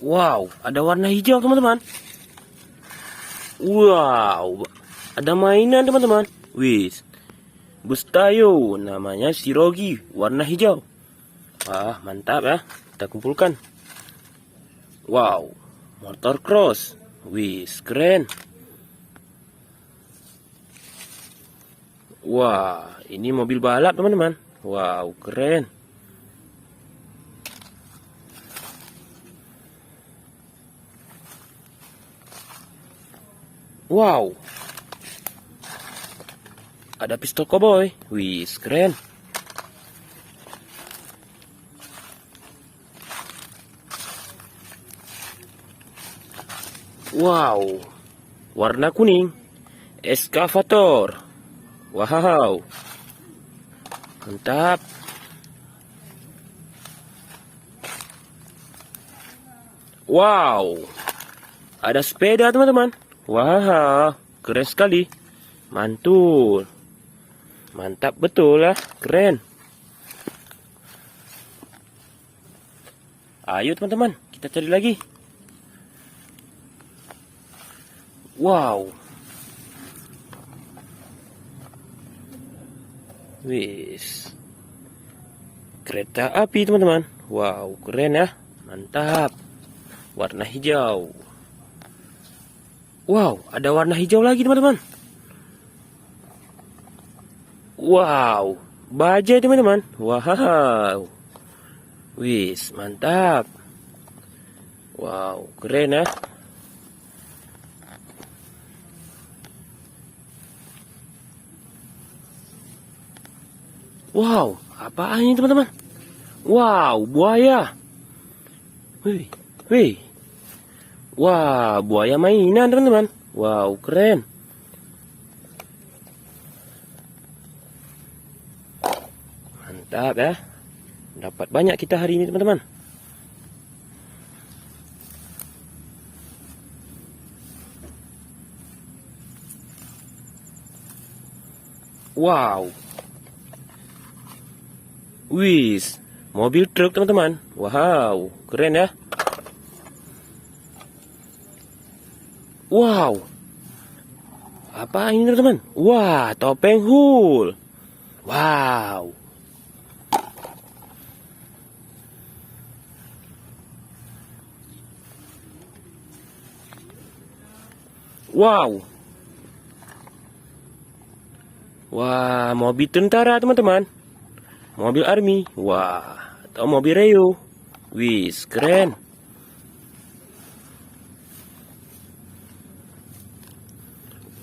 Wow, ada warna hijau teman-teman. Wow, ada mainan teman-teman. Wis, bus tayo, namanya Sirogi, warna hijau. Wah, mantap ya. Kita kumpulkan. Wow, motor cross. Wis, keren. Wah, ini mobil balap teman-teman. Wow, keren. Wow, ada pistol koboy. Wis, keren. Wow, warna kuning. Excavator. Wow, mantap. Wow, ada sepeda teman-teman. Wah, keren sekali. Mantul. Mantap betul ya, keren. Ayo teman-teman, kita cari lagi. Wow. Wis. Kereta api teman-teman. Wow, keren ya. Mantap. Warna hijau. Wow, ada warna hijau lagi teman-teman. Wow, bajai teman-teman. Wow. Wis, mantap. Wow, keren ya. Wow, apaan ini teman-teman? Wow, buaya. Wih, wih. Wah, buaya mainan teman-teman. Wow, keren. Mantap ya. Dapat banyak kita hari ini teman-teman. Wow. Wis, mobil truk teman-teman. Wow, keren ya. Wow, apa ini teman-teman? Wah, topeng hul. Wow. Wow. Wah, mobil tentara teman-teman. Mobil army. Wah, atau mobil Reo. Wis, keren.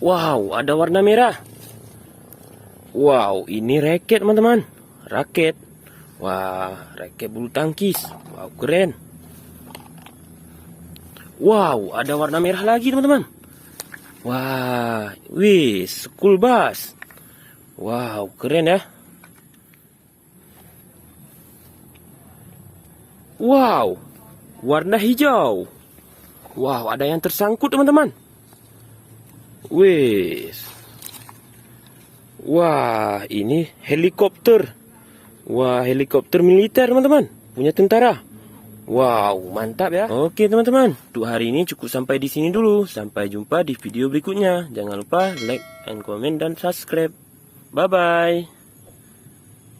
Wow, ada warna merah. Wow, ini raket teman-teman. Raket. Wah, raket bulu tangkis. Wow, keren. Wow, ada warna merah lagi teman-teman. Wah, wis, school bus. Wow, keren ya. Wow, warna hijau. Wow, ada yang tersangkut teman-teman. Wis. Wah, ini helikopter. Wah, helikopter militer teman-teman. Punya tentara. Wow, mantap ya. Oke teman-teman, untuk hari ini cukup sampai di sini dulu. Sampai jumpa di video berikutnya. Jangan lupa like and comment dan subscribe. Bye-bye.